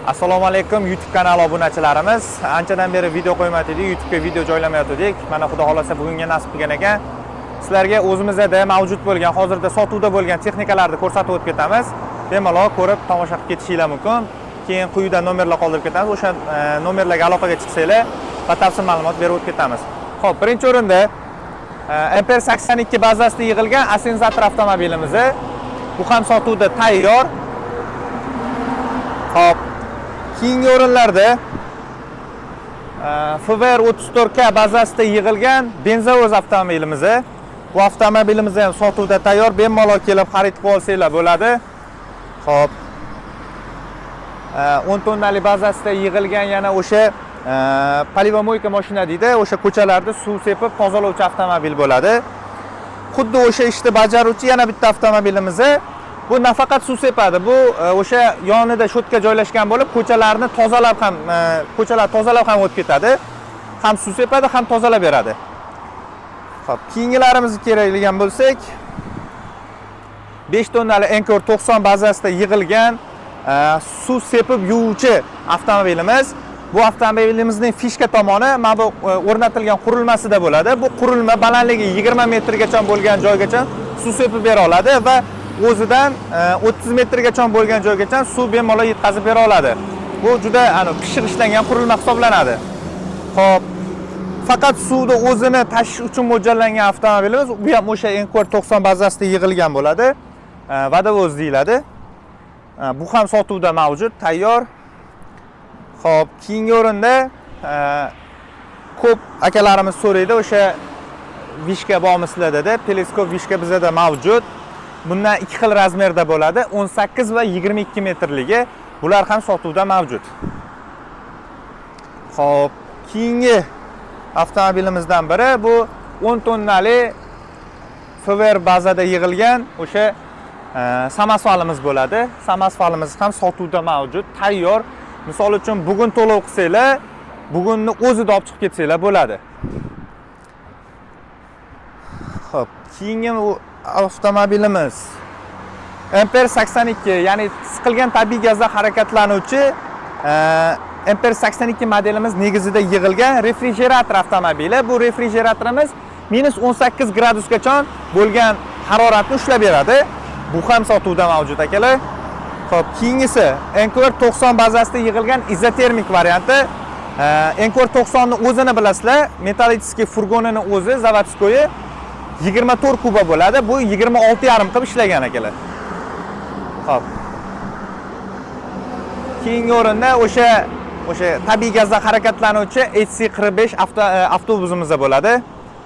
Assalomu alaykum YouTube kanali obunachilarimiz. Anchadan beri video qo'ymadik, YouTubega video joylamayotgandik. Mana xudo xolasa bugunga nasib qilgan ekan. Sizlarga o'zimizda mavjud bo'lgan, hozirda sotuvda bo'lgan texnikalarni ko'rsatib o'tib ketamiz. Bemalol ko'rib tomosha qilib ketishinglar mumkin. Keyin quyida nomerlar qoldirib ketamiz. O'sha nomerlarga aloqaga chiqsanglar, batafsil ma'lumot berib o'tib ketamiz. Xo'p, birinchi o'rinda Ampere 82 bazasida yig'ilgan Ascenzator avtomobilimiz. Bu ham sotuvda tayyor. Xo'p, keyingi o'rinlarda FVR 34K bazasida yig'ilgan benzovoz avtomobilimiz. Bu avtomobilimiz ham sotuvda tayyor, bemalol kelib xarid qilib olsanglar bo'ladi. Xo'p, 10 tonnali bazasida yig'ilgan yana o'sha polivomoyka mashina deydi, o'sha ko'chalarda suv sepib tozalovchi avtomobil bo'ladi. Xuddi o'sha ishni bajaruvchi yana bitta avtomobilimiz. Bu nafaqat suv sepadi, bu o'sha yonida shotka joylashgan bo'lib, ko'chalarni tozalab ham ham o'tib ketadi. Ham suv sepadi, ham tozalab beradi. Xo'p, keyingilarimizni kerakligan bo'lsak, 5 tonnali Encore 90 bazasida yig'ilgan suv sepib yuvuvchi avtomobilimiz. Bu avtomobilimizning fishka tomoni mana bu o'rnatilgan qurilmasida bo'ladi. Bu qurilma balandligi 20 metrgacha bo'lgan joygacha suv sepib bera oladi va o'zidan 30 metrgacha bo'lgan joygacha suv bemalol yetkazib bera oladi. Bu juda pishiq ishlangan qurilma hisoblanadi. Xo'p, faqat suvni o'zini tashish uchun mo'ljallangan avtomobilimiz. Bu ham o'sha Encore 90 bazasida yig'ilgan bo'ladi. Vodovoz deyiladi. Bu ham sotuvda mavjud, tayyor. Xo'p, keyingi o'rinda ko'p akalarimiz so'raydi, o'sha vishka bormi sizlarda dedi. Teleskop vishka bizda mavjud. Bundan ikki xil razmerda bo'ladi, 18 va 22 metrligi. Bular ham sotuvda mavjud. Xo'p, keyingi avtomobilimizdan biri bu 10 tonnali FVR bazada yig'ilgan o'sha samasvalimiz bo'ladi. Samasvalimiz ham sotuvda mavjud, tayyor. Misol uchun bugun to'lov qilsanglar, bugunni o'zida olib chiqib ketsanglar bo'ladi. Xo'p, keyingi avtomobilimiz Ampere 82, ya'ni siqilgan tabiiy gazda harakatlanuvchi Ampere 82 modelimiz negizida yig'ilgan refrigerator avtomobili. Bu refrigeratorimiz -18 gradusgacha bo'lgan haroratni ushlab beradi. Bu ham sotuvda mavjud akalar. Xo'p, keyingisi Encore 90 bazasida yig'ilgan izotermik varianti. Encore 90 ni o'zini bilasizlar, metallический furgonini o'zi zavodskoyi 24 kuba bo'ladi. Bu 26,5 qilib ishlagan akalar. Xo'p. Keyingi o'rinda o'sha tabiiy gazda harakatlanuvchi HC45 avtobusimiz bo'ladi.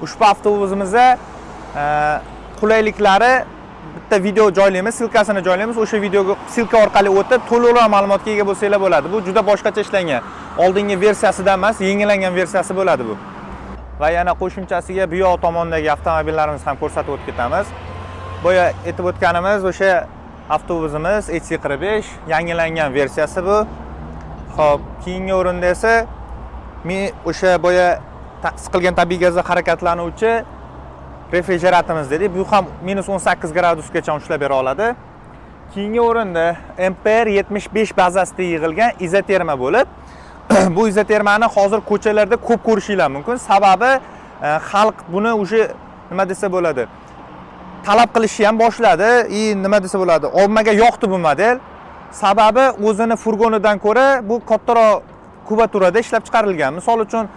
Ushbu avtobusimizda qulayliklari bitta video joylaymiz, silkasini joylaymiz. O'sha videoga silka orqali o'tib, to'liq ma'lumotga ega bo'lsanglar bo'ladi. Bu juda boshqacha ishlangan. Oldingi versiyasidan emas, yangilangan versiyasi bo'ladi bu. Va yana qo'shimchasiga bu yoq tomondagi avtomobillarimizni ham ko'rsatib o'tib ketamiz. Boya aytib o'tganimiz o'sha avtobusimiz HC45 yangilangan versiyasi bu. Xo'p, keyingi o'rinda esa o'sha boya siqilgan tabiiy gazda harakatlanuvchi refrigeratorimiz dedik. Bu ham -18 gradusgacha ushlab bera oladi. Keyingi o'rinda Ampere 75 bazasida yig'ilgan izoterma bo'lib, bu izotermani hozir ko'chalarda ko'p ko'rishinglar mumkin. Sababi xalq buni o'sha nima desa bo'ladi, talab qilishni ham boshladi. Nima desa bo'ladi, ommaga yoqdi bu model. Sababi o'zini furgonidan ko'ra bu kattaroq kubaturada ishlab chiqarilgan. Misol uchun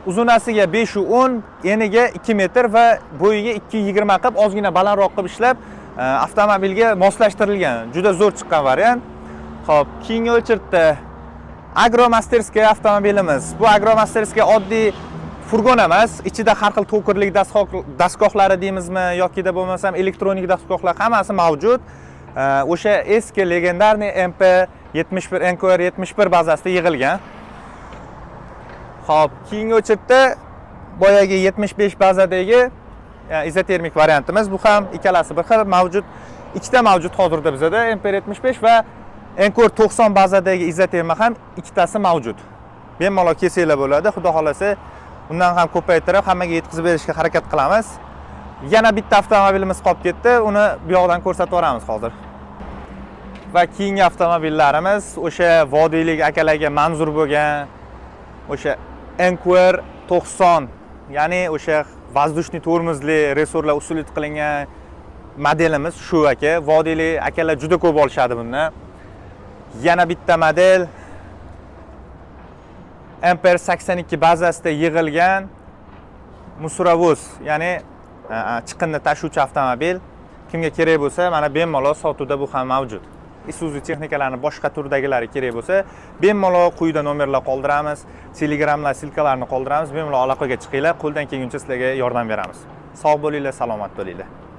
uzunasiga 510, eniga 2 metr va bo'yiga 220 qilib ozgina balandroq qilib ishlab avtomobilga moslashtirilgan. Juda zo'r chiqqan variant. Xo'p, keyingi o'chirtda Agromasterskiy avtomobilimiz. Bu Agromasterskiy oddiy furgon emas, ichida har xil to'kirlik dastgohlari deymizmi yoki da bo'lmasam elektronik dastgohlar hammasi mavjud. O'sha eski legendarniy Encore 71 bazasida yig'ilgan. Xo'p, keyingi o'chirtda boyagi 75 bazadagi izotermik variantimiz. Bu ham ikkalasi bir xil mavjud. Ikkita mavjud hozirda bizda Ampere 75 va Encore 90 bazadagi izoterma ham ikkitasi mavjud. Bemalol kelsanglar bo'ladi. Xudo xolasa undan ham ko'paytirib hammaga yetkazib berishga harakat qilamiz. Yana bitta avtomobilimiz qolib ketdi. Uni bu yoqdan ko'rsatib o'ramiz hozir. va keyingi avtomobillarimiz o'sha vodiylik akalarga manzur bo'lgan o'sha Enquer 90, ya'ni o'sha воздушный tormozli resorlar usulida qilingan modelimiz shu aka. Vodiylik akalar juda ko'p olishadi bundan. Yana bitta model Ampere 82 bazasida yig'ilgan Musravos, ya'ni chiqindi tashuvchi avtomobil. Kimga kerak bo'lsa, mana bemalol sotuvda bu ham mavjud. Isuzu texnikalarning boshqa turdagilari kerak bo'lsa, bemalol quyida nomerlar qoldiramiz, telegramlar, silkalarni qoldiramiz. Bemalol aloqaga chiqinglar, qo'ldan kelguncha sizlarga yordam beramiz. Sog' bo'linglar, salomat bo'linglar.